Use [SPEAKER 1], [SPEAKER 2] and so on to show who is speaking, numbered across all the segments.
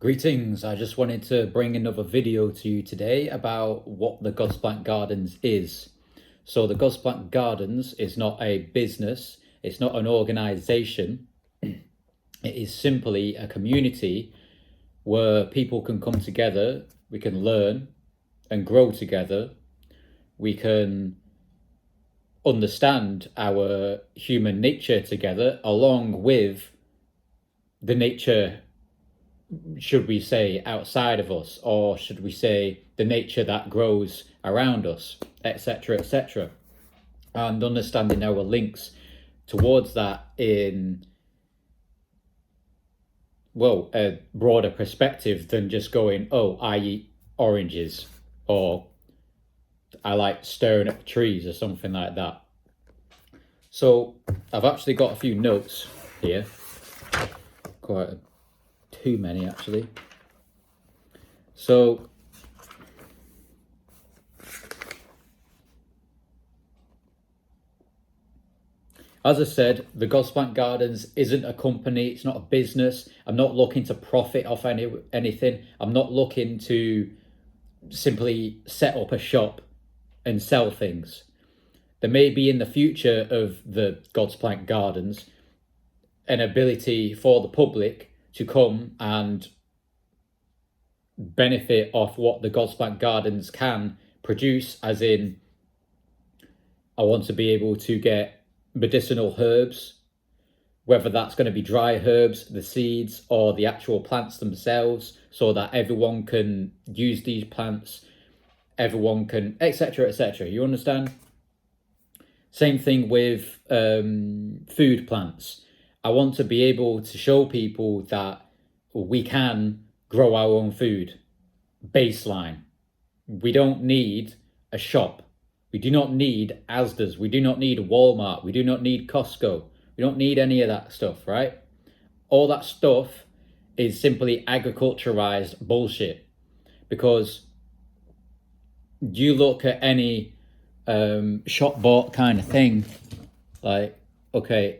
[SPEAKER 1] Greetings, I just wanted to bring another video to you today about what the Godsplant Gardens is. So the Godsplant Gardens is not a business, it's not an organization, it is simply a community where people can come together, we can learn and grow together, we can understand our human nature together along with the nature, should we say, outside of us, or should we say the nature that grows around us, etc., etc., and understanding our links towards that in, well, a broader perspective than just going, oh, I eat oranges, or I like staring at the trees, or something like that. So I've actually got a few notes here, too many actually. So as I said, the Godsplant Gardens isn't a company, it's not a business. I'm not looking to profit off anything. I'm not looking to simply set up a shop and sell things. There may be in the future of the Godsplant Gardens an ability for the public to come and benefit off what the Godsplant Gardens can produce, as in, I want to be able to get medicinal herbs, whether that's going to be dry herbs, the seeds, or the actual plants themselves, so that everyone can use these plants, everyone can, etc., etc. You understand? Same thing with food plants. I want to be able to show people that we can grow our own food. Baseline. We don't need a shop. We do not need Asda's. We do not need Walmart. We do not need Costco. We don't need any of that stuff, right? All that stuff is simply agriculturized bullshit. Because you look at any shop bought kind of thing, like, okay,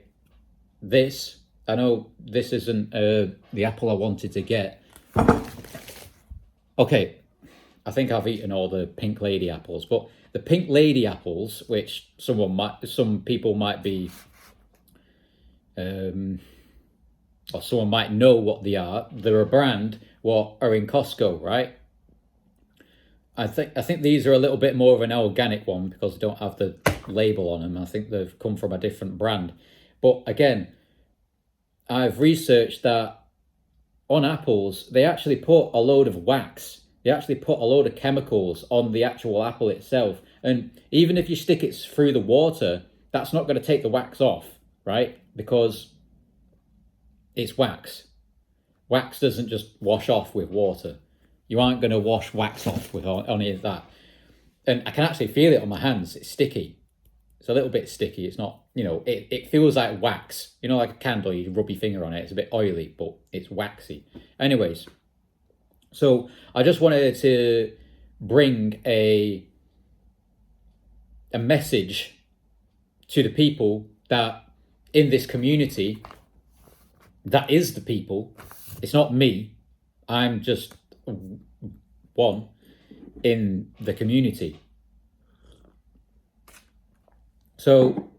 [SPEAKER 1] this, I know this isn't the apple I wanted to get. Okay, I think I've eaten all the pink lady apples, but the pink lady apples, which some people might be, or someone might know what they are. They're a brand what are in Costco, right? I think these are a little bit more of an organic one because they don't have the label on them. I think they've come from a different brand. But again, I've researched that on apples, they actually put a load of wax. They actually put a load of chemicals on the actual apple itself. And even if you stick it through the water, that's not going to take the wax off, right? Because it's wax. Wax doesn't just wash off with water. You aren't going to wash wax off with any of that. And I can actually feel it on my hands. It's sticky. It's a little bit sticky. It's not, it feels like wax. Like a candle, you rub your finger on it. It's a bit oily, but it's waxy. Anyways, so I just wanted to bring a message to the people that in this community, that is the people. It's not me. I'm just one in the community. So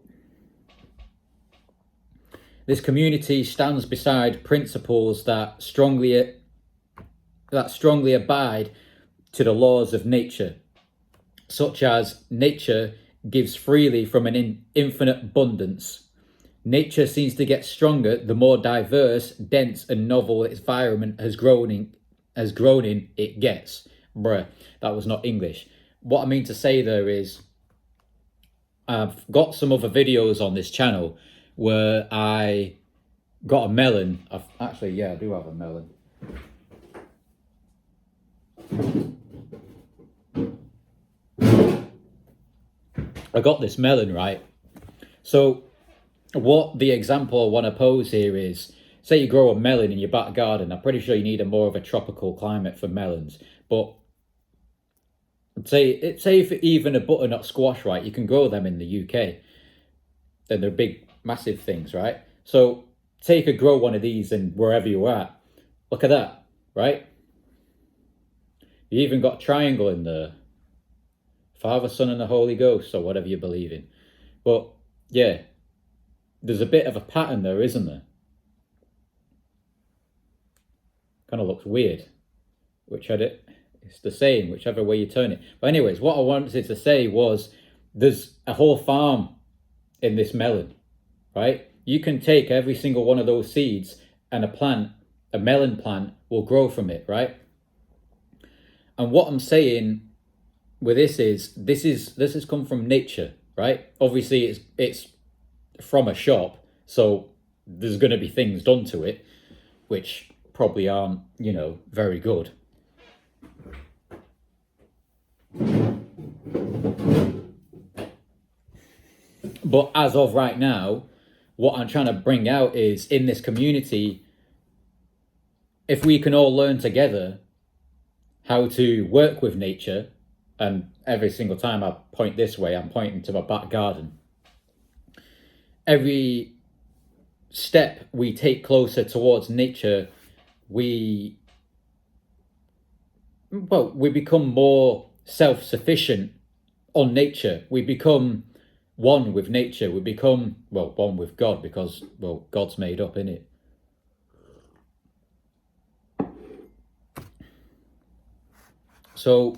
[SPEAKER 1] this community stands beside principles that strongly abide to the laws of nature, such as nature gives freely from an infinite abundance. Nature seems to get stronger the more diverse, dense, and novel its environment has grown in it gets. Bruh, that was not English. What I mean to say there is, I've got some other videos on this channel where I got a melon. I do have a melon. I got this melon, right? So what the example I want to pose here is, say you grow a melon in your back garden. I'm pretty sure you need more of a tropical climate for melons. But say if even a butternut squash, right, you can grow them in the UK. Then they're big, massive things, right? So say you could grow one of these in wherever you're at. Look at that. right? You even got triangle in there. Father, Son, and the Holy Ghost, or whatever you believe in. But yeah, there's a bit of a pattern there, isn't there? Kind of looks weird. It's the same, whichever way you turn it. But anyways, what I wanted to say was there's a whole farm in this melon, right? You can take every single one of those seeds and a melon plant will grow from it, right? And what I'm saying with this has come from nature, right? Obviously it's from a shop, so there's going to be things done to it which probably aren't, very good. But as of right now, what I'm trying to bring out is in this community, if we can all learn together how to work with nature, and every single time I point this way, I'm pointing to my back garden. Every step we take closer towards nature, we become more self-sufficient on nature. We become one with nature. We become, one with God, because, God's made up, innit? So,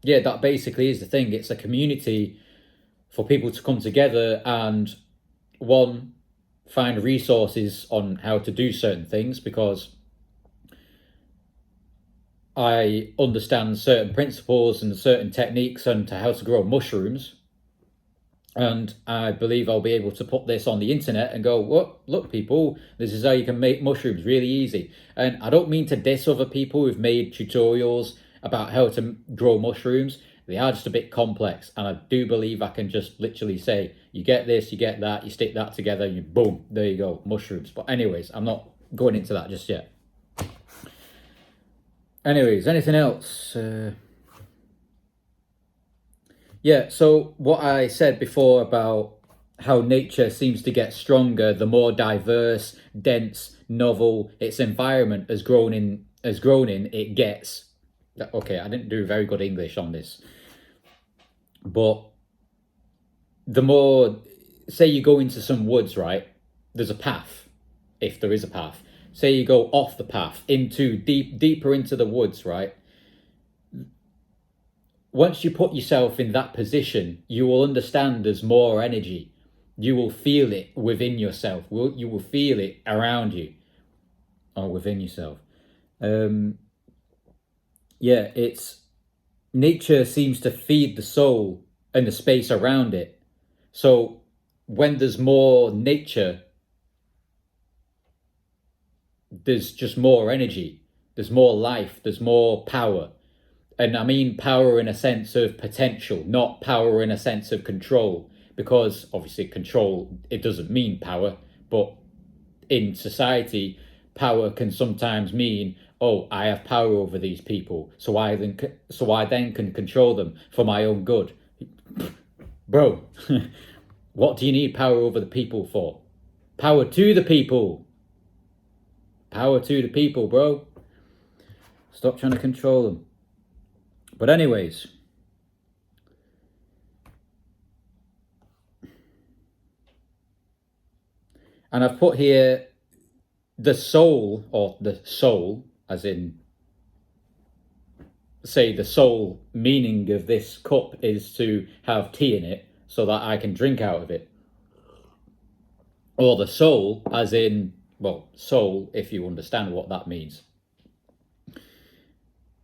[SPEAKER 1] yeah, that basically is the thing. It's a community for people to come together and, one, find resources on how to do certain things, because I understand certain principles and certain techniques and to how to grow mushrooms. And I believe I'll be able to put this on the internet and go, look, people, this is how you can make mushrooms really easy. And I don't mean to diss other people who've made tutorials about how to grow mushrooms. They are just a bit complex. And I do believe I can just literally say, you get this, you get that, you stick that together, and boom, there you go, mushrooms. But anyways, I'm not going into that just yet. Anyways, anything else? Yeah, so what I said before about how nature seems to get stronger the more diverse, dense, novel its environment has grown in, it gets. Okay, I didn't do very good English on this. But the more, say you go into some woods, right? There's a path, if there is a path. Say you go off the path into deeper into the woods, right? Once you put yourself in that position, you will understand there's more energy. You will feel it within yourself. You will feel it around you, or within yourself. It's nature seems to feed the soul and the space around it. So when there's more nature, there's just more energy. There's more life. There's more power. And I mean power in a sense of potential, not power in a sense of control, because obviously control, it doesn't mean power, but in society, power can sometimes mean, I have power over these people, so I then can control them for my own good. Bro, what do you need power over the people for? Power to the people. Power to the people, bro. Stop trying to control them. But anyways, and I've put here the soul, as in, say the sole meaning of this cup is to have tea in it so that I can drink out of it. Or the soul, as in, soul, if you understand what that means.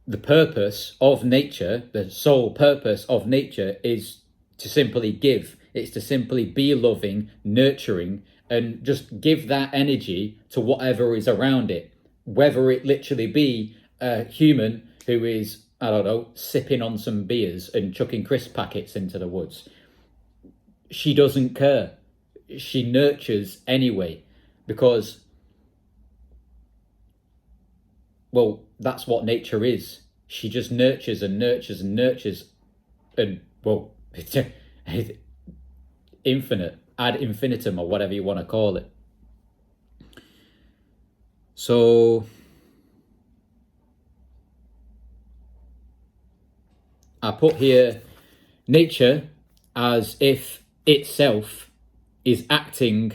[SPEAKER 1] The purpose of nature, the sole purpose of nature is to simply give. It's to simply be loving, nurturing, and just give that energy to whatever is around it. Whether it literally be a human who is, I don't know, sipping on some beers and chucking crisp packets into the woods. She doesn't care. She nurtures anyway, because that's what nature is. She just nurtures and nurtures and nurtures, and it's infinite, ad infinitum, or whatever you want to call it. So I put here nature as if itself is acting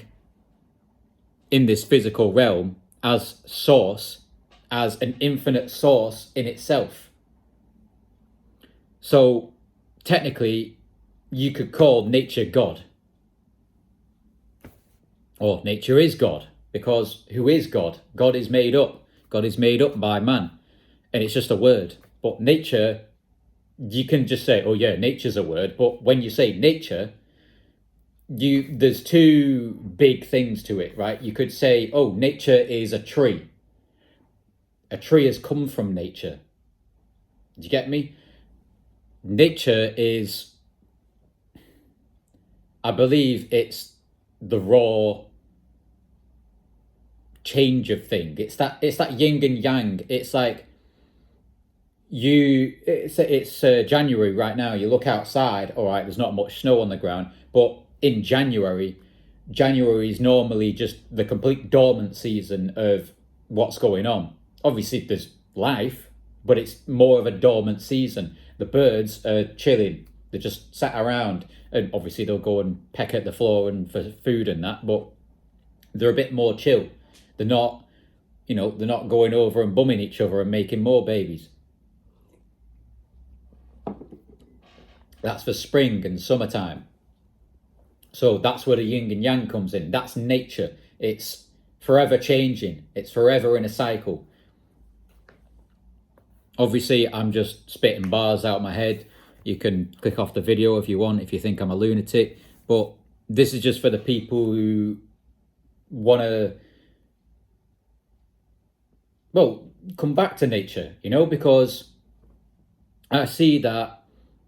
[SPEAKER 1] in this physical realm as source, as an infinite source in itself. So technically, you could call nature God. Or nature is God, because who is God? God is made up. God is made up by man. And it's just a word. But nature, you can just say, oh yeah, nature's a word. But when you say nature, there's two big things to it, right? You could say, oh, nature is a tree. A tree has come from nature. Do you get me? Nature is, I believe it's the raw change of thing. It's that yin and yang. It's like it's January right now. You look outside, all right, there's not much snow on the ground, but in January is normally just the complete dormant season of what's going on. Obviously there's life, but it's more of a dormant season. The birds are chilling. They're just sat around, and obviously they'll go and peck at the floor and for food and that, but they're a bit more chill. They're not, they're not going over and bumming each other and making more babies. That's for spring and summertime. So that's where the yin and yang comes in. That's nature. It's forever changing. It's forever in a cycle. Obviously, I'm just spitting bars out my head. You can click off the video if you want, if you think I'm a lunatic. But this is just for the people who want to, come back to nature, because I see that,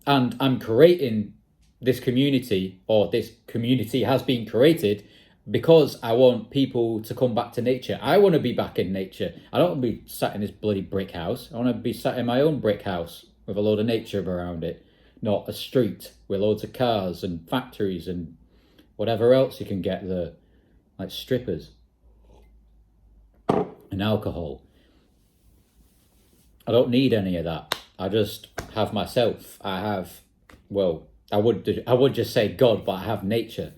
[SPEAKER 1] and I'm creating this community, or this community has been created because I want people to come back to nature. I want to be back in nature. I don't want to be sat in this bloody brick house. I want to be sat in my own brick house with a load of nature around it, not a street with loads of cars and factories and whatever else you can get there, like strippers and alcohol. I don't need any of that. I just have myself. I would just say God, but I have nature.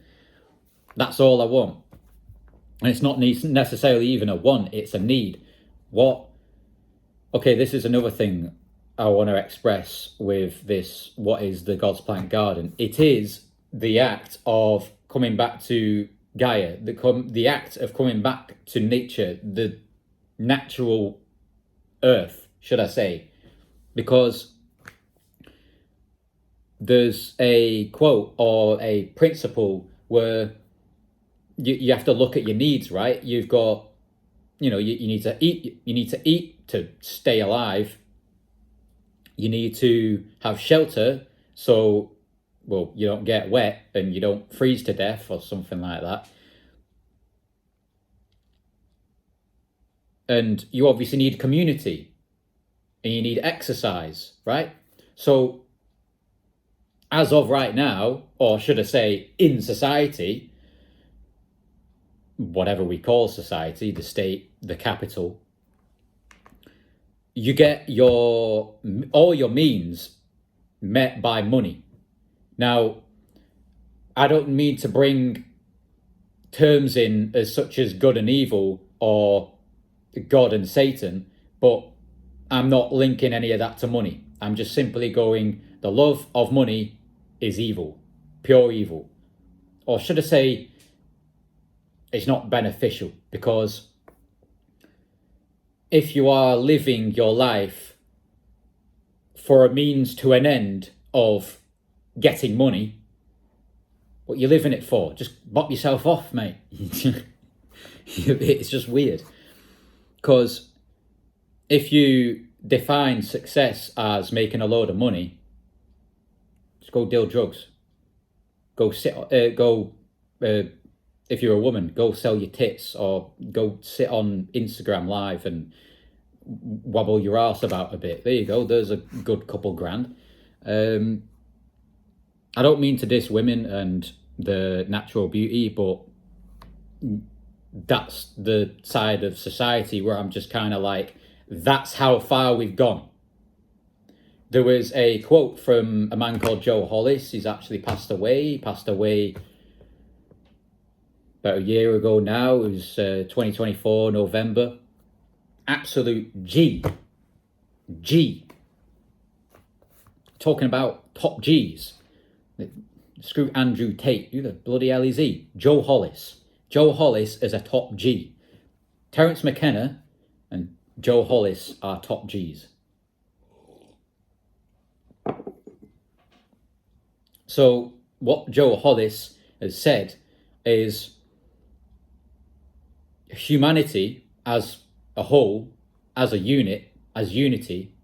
[SPEAKER 1] That's all I want. And it's not necessarily even a want, it's a need. This is another thing I want to express with this, what is the Godsplant Garden? It is the act of coming back to Gaia, the act of coming back to nature, the natural earth, should I say. Because there's a quote or a principle where you have to look at your needs, right? You've got, you need to eat to stay alive. You need to have shelter so, you don't get wet and you don't freeze to death or something like that. And you obviously need community and you need exercise, right? So as of right now, or should I say in society, whatever we call society, the state, the capital, you get all your means met by money. Now, I don't mean to bring terms in as such as good and evil or God and Satan, but I'm not linking any of that to money. I'm just simply going, the love of money is evil, pure evil. Or should I say, it's not beneficial, because if you are living your life for a means to an end of getting money, what you're living it for? Just bop yourself off, mate. It's just weird. Because if you define success as making a load of money, just go deal drugs. If you're a woman, go sell your tits or go sit on Instagram live and wobble your arse about a bit. There you go. There's a good couple grand. I don't mean to diss women and the natural beauty, but that's the side of society where I'm just kind of like, that's how far we've gone. There was a quote from a man called Joe Hollis. He's actually passed away. He passed away about a year ago now. It was 2024, November. Absolute G. Talking about top G's. Screw Andrew Tate. Who the bloody hell is he? Joe Hollis. Joe Hollis is a top G. Terence McKenna and Joe Hollis are top G's. So what Joe Hollis has said is humanity as a whole, as a unit, as unity,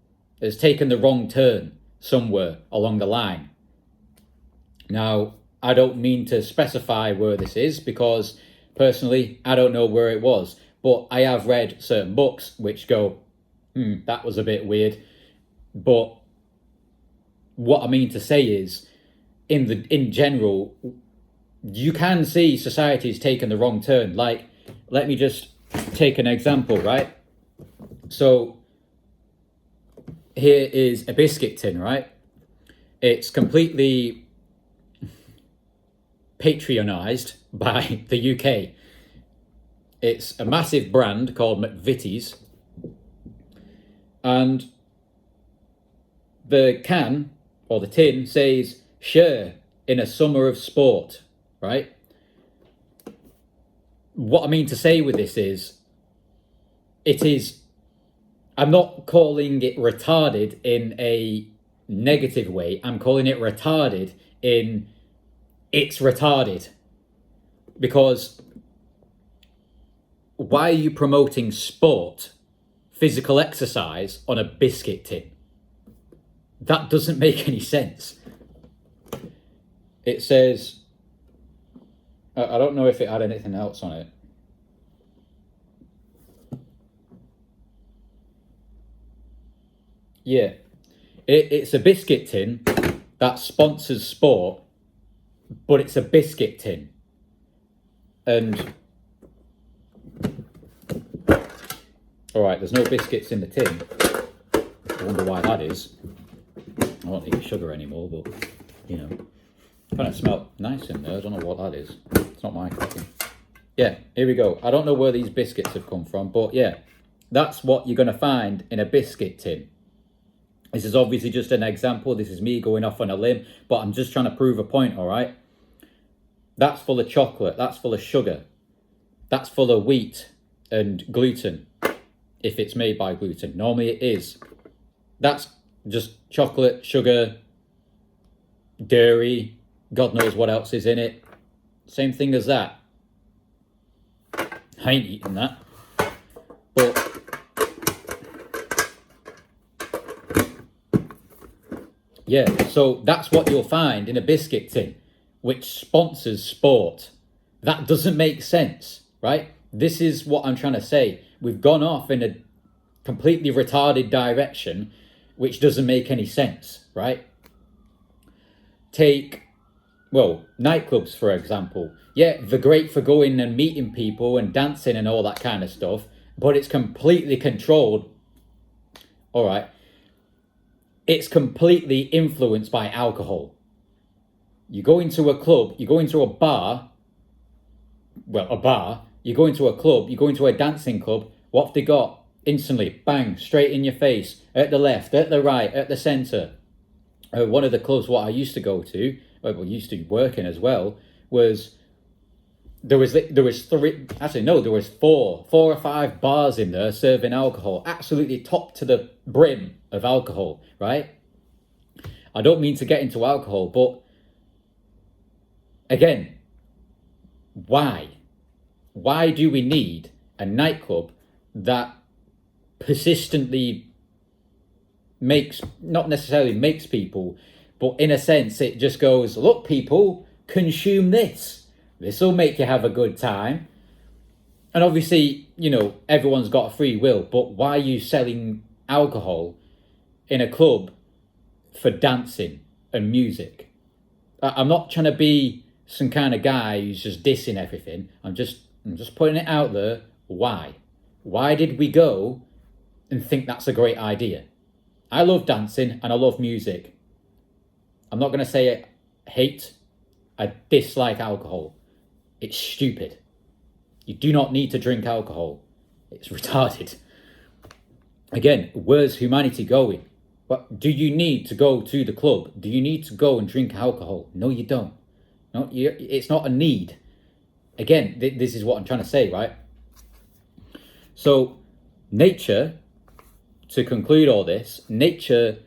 [SPEAKER 1] has taken the wrong turn somewhere along the line. Now, I don't mean to specify where this is because personally, I don't know where it was, but I have read certain books which go, that was a bit weird. But what I mean to say is, in general, you can see society's taken the wrong turn. Like, let me just take an example, right? So here is a biscuit tin, right? It's completely patronized by the UK. It's a massive brand called McVitie's, and the can or the tin says share in a summer of sport, right? What I mean to say with this is, I'm not calling it retarded in a negative way. I'm calling it retarded in it's retarded. Because why are you promoting sport, physical exercise on a biscuit tin? That doesn't make any sense. It says, I don't know if it had anything else on it. Yeah, it's a biscuit tin that sponsors sport, but it's a biscuit tin. And, all right, there's no biscuits in the tin. I wonder why that is. I don't need sugar anymore, but, you know. Kind of smell nice in there. I don't know what that is. It's not my cooking. Yeah, here we go. I don't know where these biscuits have come from, but yeah, that's what you're going to find in a biscuit tin. This is obviously just an example. This is me going off on a limb, but I'm just trying to prove a point, all right? That's full of chocolate. That's full of sugar. That's full of wheat and gluten, if it's made by gluten. Normally it is. That's just chocolate, sugar, dairy, God knows what else is in it. Same thing as that. I ain't eating that. But yeah, so that's what you'll find in a biscuit tin, which sponsors sport. That doesn't make sense, right? This is what I'm trying to say. We've gone off in a completely retarded direction, which doesn't make any sense, right? Take, well, nightclubs, for example. Yeah, they're great for going and meeting people and dancing and all that kind of stuff, but it's completely controlled. All right. It's completely influenced by alcohol. You go into a club, you go into a bar, you go into a club, you go into a dancing club, what have they got? Instantly, bang, straight in your face, at the left, at the right, at the centre. One of the clubs what I used to go to, used to work in as well, was there was four or five bars in there serving alcohol, absolutely top to the brim of alcohol, right? I don't mean to get into alcohol, but again, why? Why do we need a nightclub that persistently not necessarily makes people, but in a sense it just goes, look people, consume this. This will make you have a good time. And obviously, you know, everyone's got a free will, but why are you selling alcohol in a club for dancing and music? I'm not trying to be some kind of guy who's just dissing everything. I'm just putting it out there. Why? Why did we go and think that's a great idea? I love dancing and I love music. I'm not going to say I hate, I dislike alcohol. It's stupid. You do not need to drink alcohol. It's retarded. Again, where's humanity going? But do you need to go to the club? Do you need to go and drink alcohol? No, you don't. No, it's not a need. Again, this is what I'm trying to say, right? So, nature, to conclude all this, nature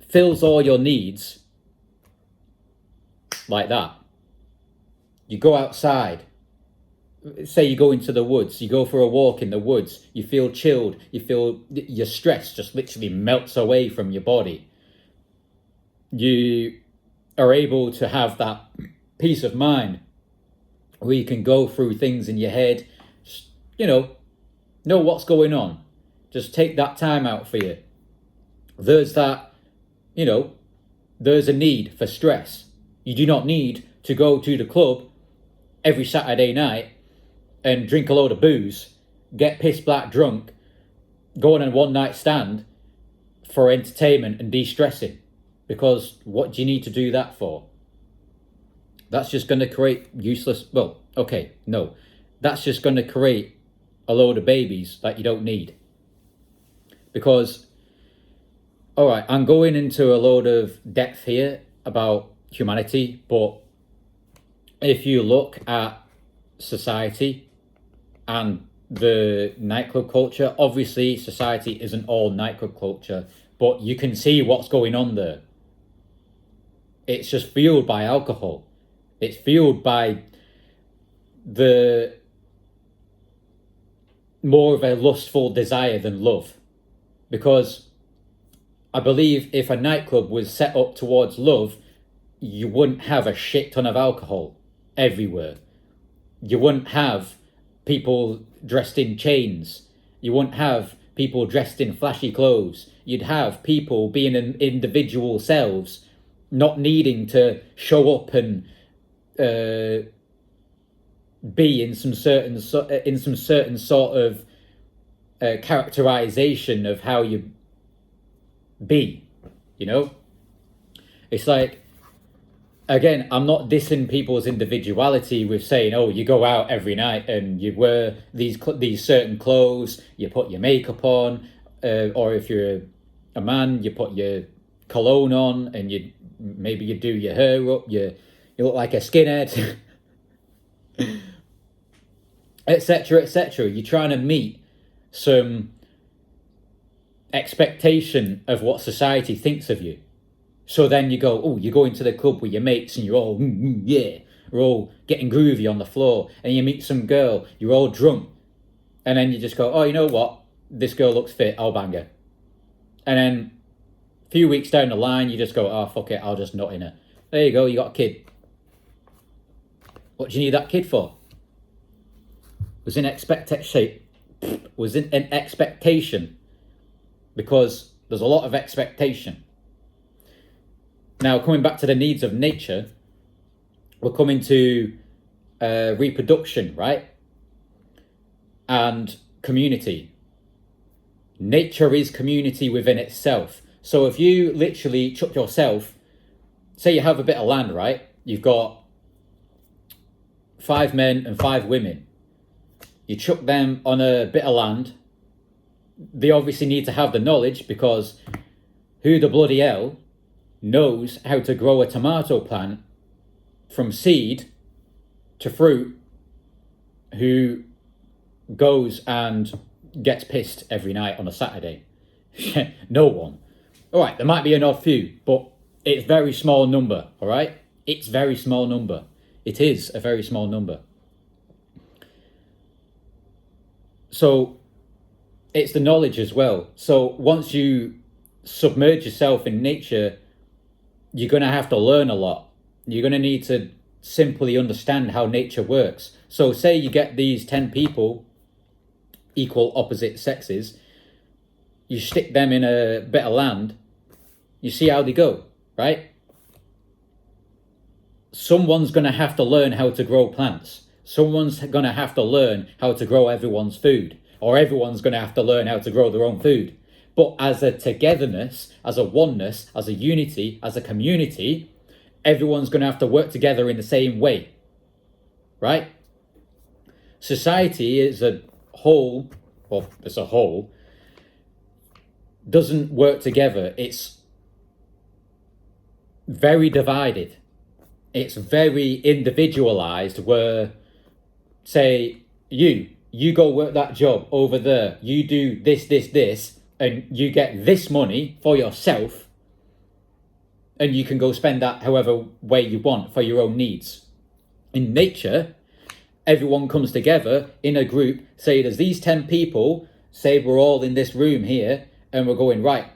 [SPEAKER 1] fills all your needs like that. You go outside. Say you go into the woods, you go for a walk in the woods, you feel chilled, you feel your stress just literally melts away from your body. You are able to have that peace of mind where you can go through things in your head, just, know what's going on. Just take that time out for you. There's that, there's a need for stress. You do not need to go to the club every Saturday night and drink a load of booze, get piss black drunk, go on a one night stand for entertainment and de-stressing. Because what do you need to do that for? That's just going to create that's just going to create a load of babies that you don't need. Because, all right, I'm going into a load of depth here about humanity, but if you look at society and the nightclub culture, obviously society isn't all nightclub culture, but you can see what's going on there. It's just fueled by alcohol. It's fueled by the more of a lustful desire than love. Because I believe if a nightclub was set up towards love, you wouldn't have a shit ton of alcohol everywhere. You wouldn't have people dressed in chains. You wouldn't have people dressed in flashy clothes. You'd have people being in individual selves, not needing to show up and be in some certain sort of characterization of how you be. It's like, again, I'm not dissing people's individuality with saying, oh, you go out every night and you wear these certain clothes, you put your makeup on, or if you're a man, you put your cologne on, and maybe you do your hair up, you look like a skinhead, etc., etc. You're trying to meet some expectation of what society thinks of you. So then you go, you go into the club with your mates and you're all, yeah, we're all getting groovy on the floor. And you meet some girl, you're all drunk. And then you just go, oh, you know what? This girl looks fit, I'll bang her. And then a few weeks down the line, you just go, oh, fuck it, I'll just nut in her. There you go, you got a kid. What do you need that kid for? Was in an expectation. Because there's a lot of expectation. Now, coming back to the needs of nature, we're coming to reproduction, right? And community. Nature is community within itself. So if you literally chuck yourself, say you have a bit of land, right? You've got 5 men and 5 women. You chuck them on a bit of land. They obviously need to have the knowledge, because who the bloody hell knows how to grow a tomato plant from seed to fruit, who goes and gets pissed every night on a Saturday? No one. All right, there might be an odd few, but it's very small number, all right? It's very small number. It is a very small number. So it's the knowledge as well. So once you submerge yourself in nature, you're going to have to learn a lot. You're going to need to simply understand how nature works. So say you get these 10 people, equal opposite sexes, you stick them in a bit of land, you see how they go, right? Someone's going to have to learn how to grow plants. Someone's going to have to learn how to grow everyone's food. Or everyone's going to have to learn how to grow their own food. But as a togetherness, as a oneness, as a unity, as a community, everyone's going to have to work together in the same way, right? Society as a whole, doesn't work together. It's very divided. It's very individualized, where, say, you go work that job over there, you do this, and you get this money for yourself, and you can go spend that however way you want for your own needs. In nature, everyone comes together in a group. Say there's these 10 people, say we're all in this room here, and we're going, right,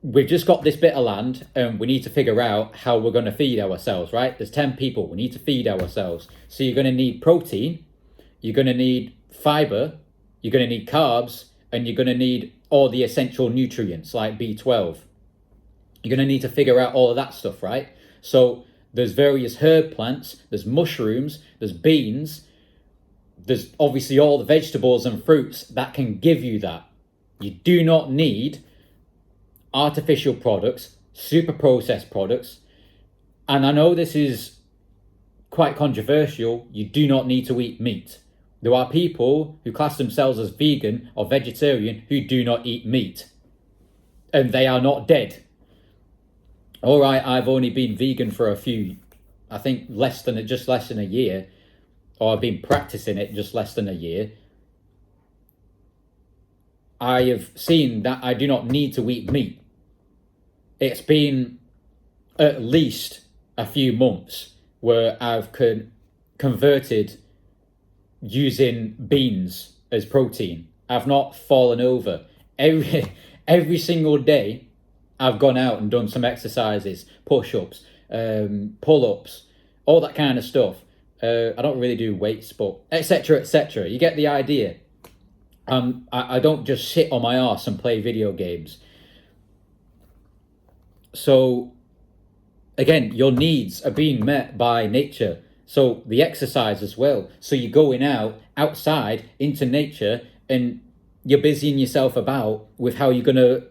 [SPEAKER 1] we've just got this bit of land and we need to figure out how we're going to feed ourselves, right? There's 10 people, we need to feed ourselves. So you're going to need protein, you're going to need fiber, you're going to need carbs, and you're going to need all the essential nutrients like B12. You're going to need to figure out all of that stuff, right? So there's various herb plants, there's mushrooms, there's beans, there's obviously all the vegetables and fruits that can give you that. You do not need artificial products, super processed products. And I know this is quite controversial. You do not need to eat meat. There are people who class themselves as vegan or vegetarian who do not eat meat, and they are not dead. All right, I've only been vegan for I think just less than a year, or I've been practicing it just less than a year. I have seen that I do not need to eat meat. It's been at least a few months where I've converted using beans as protein. I've not fallen over. Every single day I've gone out and done some exercises, push-ups, pull-ups, all that kind of stuff. I don't really do weights, but etc, etc. You get the idea. I don't just sit on my arse and play video games. So, again, your needs are being met by nature. So the exercise as well. So you're going outside into nature, and you're busying yourself about with how you're going to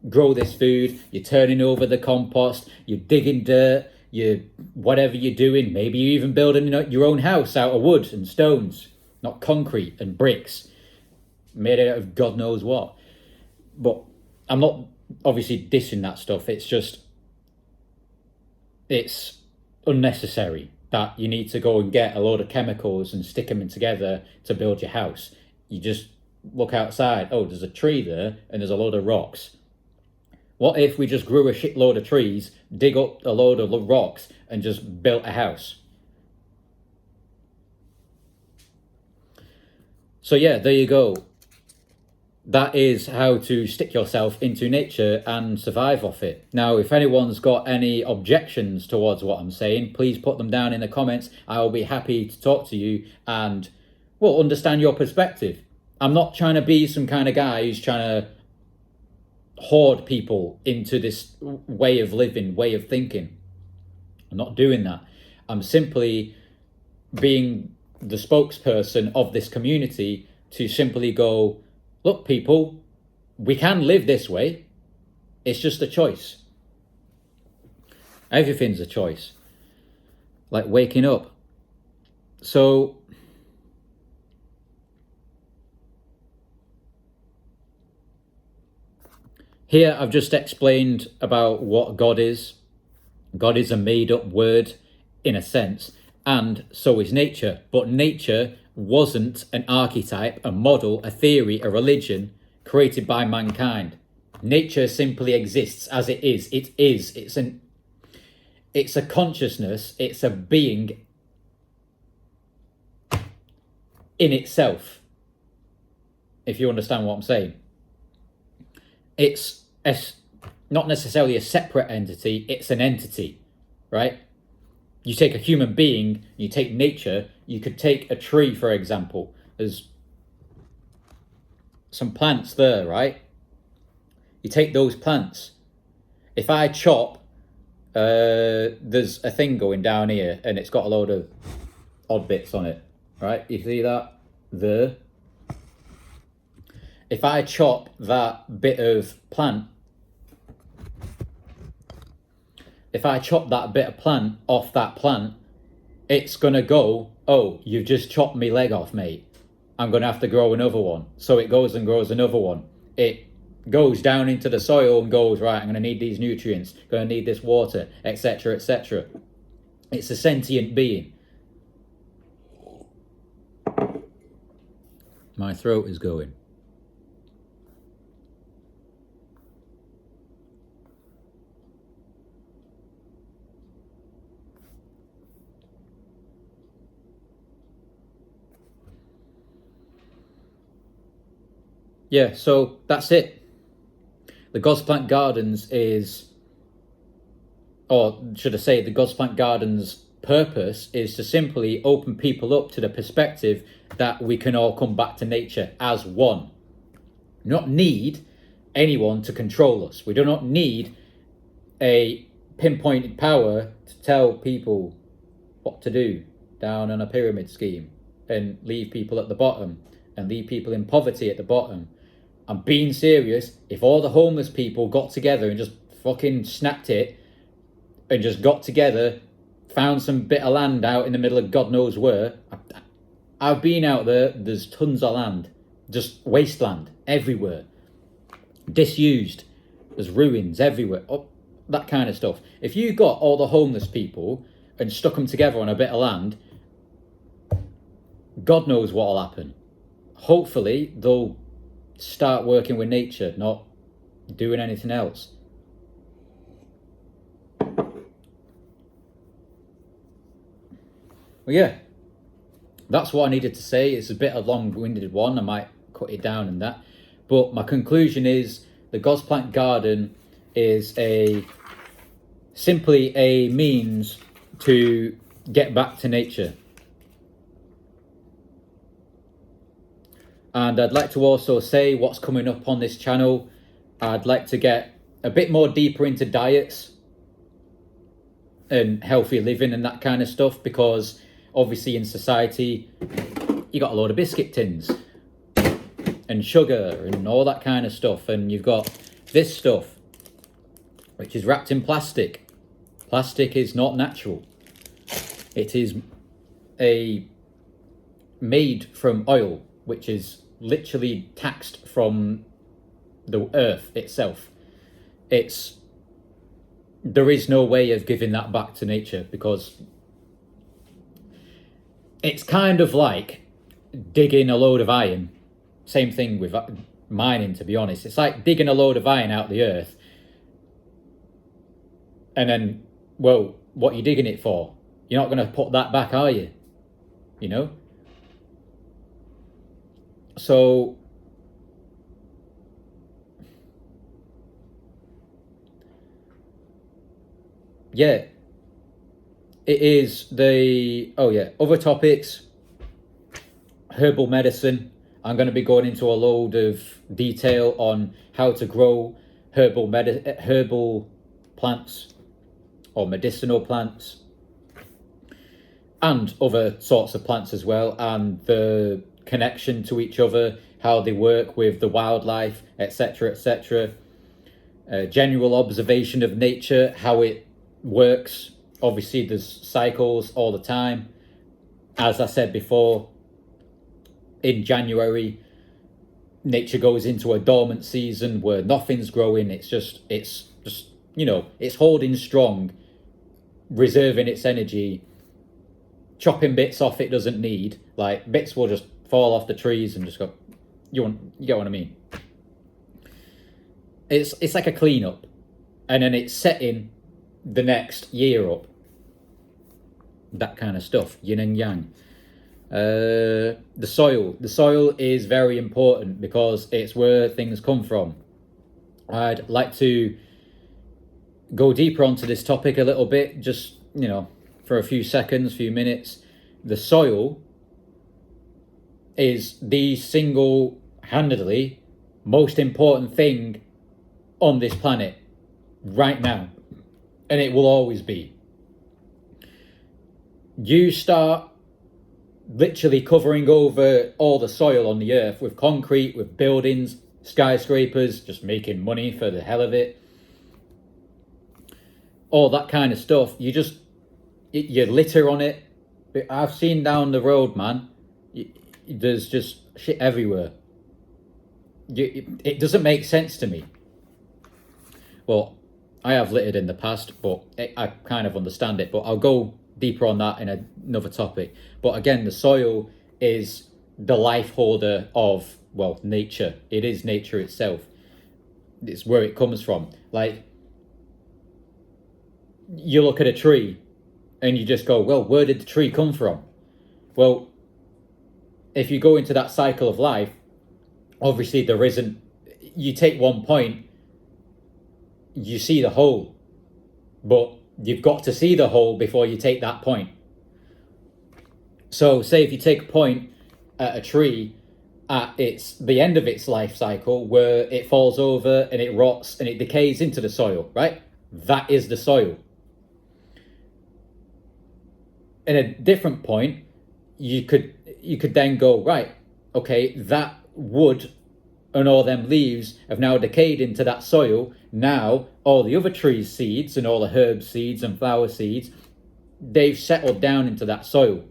[SPEAKER 1] grow this food. You're turning over the compost, you're digging dirt, whatever you're doing. Maybe you're even building your own house out of wood and stones, not concrete and bricks made out of God knows what. But I'm not obviously dissing that stuff. It's unnecessary that you need to go and get a load of chemicals and stick them in together to build your house. You just look outside, oh, there's a tree there and there's a load of rocks. What if we just grew a shitload of trees, dig up a load of rocks, and just built a house? So yeah, there you go. That is how to stick yourself into nature and survive off it. Now, if anyone's got any objections towards what I'm saying, please put them down in the comments. I will be happy to talk to you and, well, understand your perspective. I'm not trying to be some kind of guy who's trying to hoard people into this way of living, way of thinking. I'm not doing that. I'm simply being the spokesperson of this community to simply go, look, people, we can live this way. It's just a choice. Everything's a choice. Like waking up. So, here I've just explained about what God is. God is a made-up word, in a sense, and so is nature. But nature wasn't an archetype, a model, a theory, a religion created by mankind. Nature simply exists as it is. It is. It's a consciousness. It's a being in itself, if you understand what I'm saying. It's not necessarily a separate entity. It's an entity, right? You take a human being, you take nature, you could take a tree, for example. There's some plants there, right? You take those plants. If I chop, there's a thing going down here and it's got a load of odd bits on it, right? You see that? There. If I chop that bit of plant off that plant, it's going to go, oh, you've just chopped my leg off, mate. I'm going to have to grow another one. So it goes and grows another one. It goes down into the soil and goes, right, I'm going to need these nutrients, going to need this water, etc., etc. It's a sentient being. My throat is going. Yeah, so that's it. The Godsplant Gardens is, or should I say, the Godsplant Gardens purpose is to simply open people up to the perspective that we can all come back to nature as one. Not need anyone to control us. We do not need a pinpointed power to tell people what to do down on a pyramid scheme and leave people at the bottom and leave people in poverty at the bottom. I'm being serious. If all the homeless people got together and just fucking snapped it and just got together, found some bit of land out in the middle of God knows where. I've been out there, there's tons of land, just wasteland everywhere, disused, there's ruins everywhere, that kind of stuff. If you got all the homeless people and stuck them together on a bit of land, God knows what'll happen. Hopefully they'll start working with nature, not doing anything else. Well, yeah, that's what I needed to say. It's a bit of a long-winded one. I might cut it down and that. But my conclusion is the Godsplant Garden is simply a means to get back to nature. And I'd like to also say what's coming up on this channel. I'd like to get a bit more deeper into diets and healthy living and that kind of stuff, because obviously in society you got a load of biscuit tins and sugar and all that kind of stuff, and you've got this stuff which is wrapped in plastic. Plastic is not natural. It is made from oil, which is literally taxed from the earth itself. There is no way of giving that back to nature, because it's kind of like digging a load of iron. Same thing with mining, to be honest. It's like digging a load of iron out the earth, and then, well, what are you digging it for? You're not going to put that back, are you? You know? So yeah, it is other topics. Herbal medicine. I'm going to be going into a load of detail on how to grow herbal plants or medicinal plants and other sorts of plants as well, and the connection to each other, how they work with the wildlife, etc., etc. General observation of nature, how it works. Obviously there's cycles all the time. As I said before, in January nature goes into a dormant season where nothing's growing. It's just it's holding strong, reserving its energy, chopping bits off it doesn't need. Like, bits will just fall off the trees and just go, you get what I mean? It's like a cleanup, and then it's setting the next year up. That kind of stuff, yin and yang. The soil is very important because it's where things come from. I'd like to go deeper onto this topic a little bit, just for a few seconds, few minutes. The soil is the single-handedly most important thing on this planet right now, and it will always be. You start literally covering over all the soil on the earth with concrete, with buildings, skyscrapers, just making money for the hell of it. All that kind of stuff. You litter on it. I've seen down the road, man, there's just shit everywhere. It doesn't make sense to me. Well, I have littered in the past, but I kind of understand it. But I'll go deeper on that in another topic. But again, the soil is the life holder of, well, nature. It is nature itself. It's where it comes from. Like, you look at a tree and you just go, well, where did the tree come from? Well, if you go into that cycle of life, obviously there isn't, you take one point, you see the whole, but you've got to see the whole before you take that point. So say if you take a point at a tree at the end of its life cycle, where it falls over and it rots and it decays into the soil, right? That is the soil. At a different point, you could then go, right, okay, that wood and all them leaves have now decayed into that soil. Now all the other trees' seeds and all the herb seeds and flower seeds, they've settled down into that soil.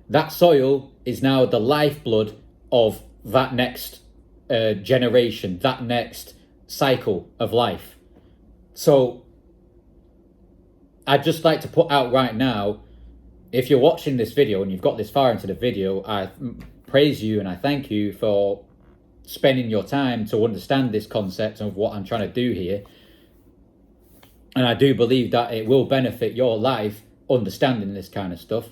[SPEAKER 1] That soil is now the lifeblood of that next generation, that next cycle of life. So I'd just like to put out right now, if you're watching this video and you've got this far into the video, I praise you and I thank you for spending your time to understand this concept of what I'm trying to do here. And I do believe that it will benefit your life understanding this kind of stuff.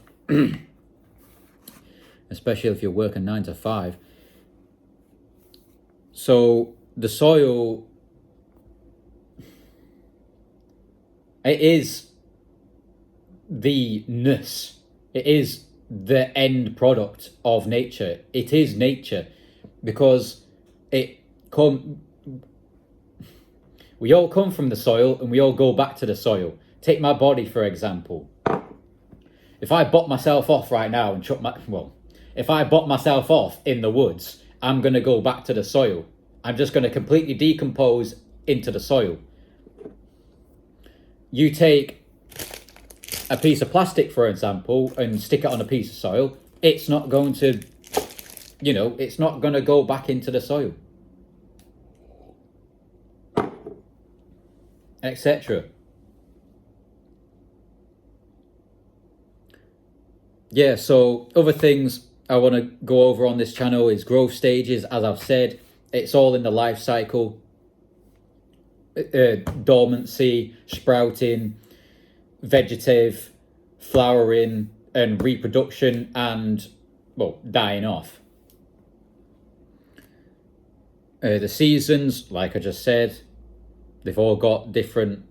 [SPEAKER 1] Especially if you're working 9 to 5. So the soil, it is the ness. It is the end product of nature. It is nature, because we all come from the soil and we all go back to the soil. Take my body, for example. If I bop myself off right now and if I bop myself off in the woods, I'm going to go back to the soil. I'm just going to completely decompose into the soil. You take a piece of plastic, for example, and stick it on a piece of soil, it's not going to, it's not going to go back into the soil, etc. Yeah, so other things I want to go over on this channel is growth stages. As I've said, it's all in the life cycle. Dormancy, sprouting, vegetative, flowering, and reproduction, and, well, dying off. The seasons, like I just said, they've all got different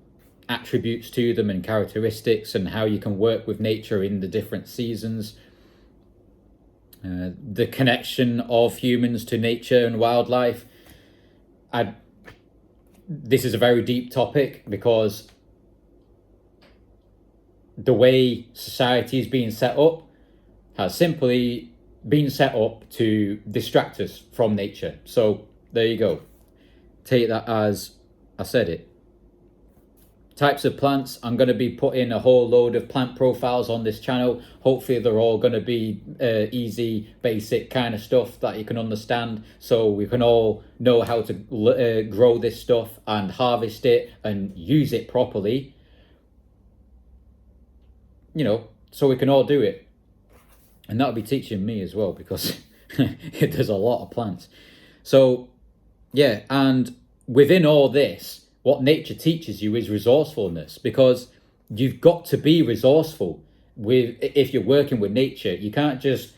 [SPEAKER 1] attributes to them and characteristics, and how you can work with nature in the different seasons. The connection of humans to nature and wildlife. This is a very deep topic, because the way society is being set up has simply been set up to distract us from nature. So there you go. Take that as I said it. Types of plants, I'm going to be putting a whole load of plant profiles on this channel. Hopefully they're all going to be easy, basic kind of stuff that you can understand, so we can all know how to grow this stuff and harvest it and use it properly. So we can all do it. And that'll be teaching me as well, because there's a lot of plants. So yeah, and within all this, what nature teaches you is resourcefulness, because you've got to be resourceful if you're working with nature. You can't just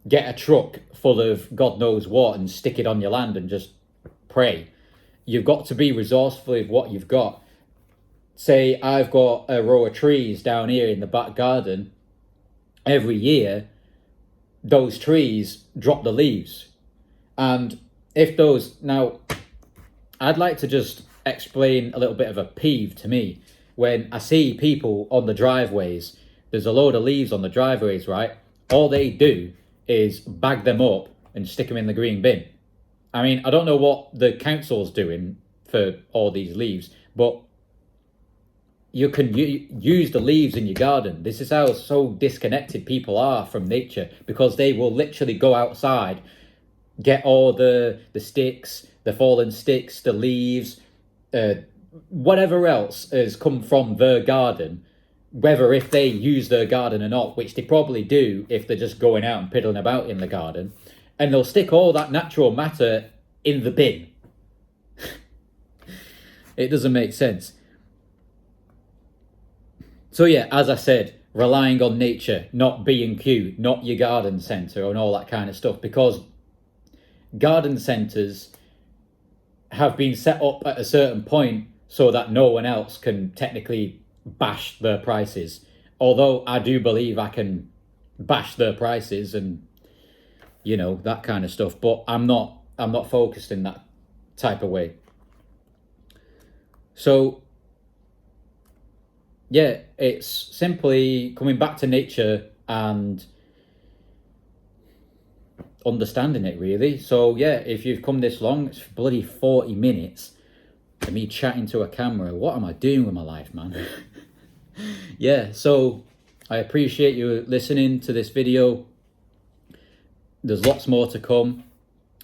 [SPEAKER 1] get a truck full of God knows what and stick it on your land and just pray. You've got to be resourceful with what you've got. Say I've got a row of trees down here in the back garden. Every year, those trees drop the leaves. And now, I'd like to just explain a little bit of a peeve to me when I see people on the driveways. There's a load of leaves on the driveways, right? All they do is bag them up and stick them in the green bin. I mean, I don't know what the council's doing for all these leaves, but you can use the leaves in your garden. This is how so disconnected people are from nature, because they will literally go outside, get all the sticks, the fallen sticks, the leaves, whatever else has come from their garden, whether if they use their garden or not, which they probably do if they're just going out and piddling about in the garden, and they'll stick all that natural matter in the bin. It doesn't make sense. So yeah, as I said, relying on nature, not B&Q, not your garden centre and all that kind of stuff, because garden centres have been set up at a certain point so that no one else can technically bash their prices. Although I do believe I can bash their prices and, you know, that kind of stuff, but I'm not focused in that type of way. So yeah, it's simply coming back to nature and understanding it, really. So yeah, if you've come this long, it's bloody 40 minutes of me chatting to a camera. What am I doing with my life, man? Yeah, so I appreciate you listening to this video. There's lots more to come.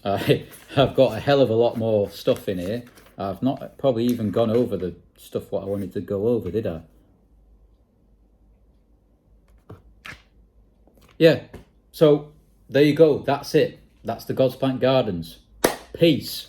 [SPEAKER 1] I've got a hell of a lot more stuff in here. I've not probably even gone over the stuff what I wanted to go over, did I? Yeah, so there you go. That's it. That's the Godsplant Gardens. Peace.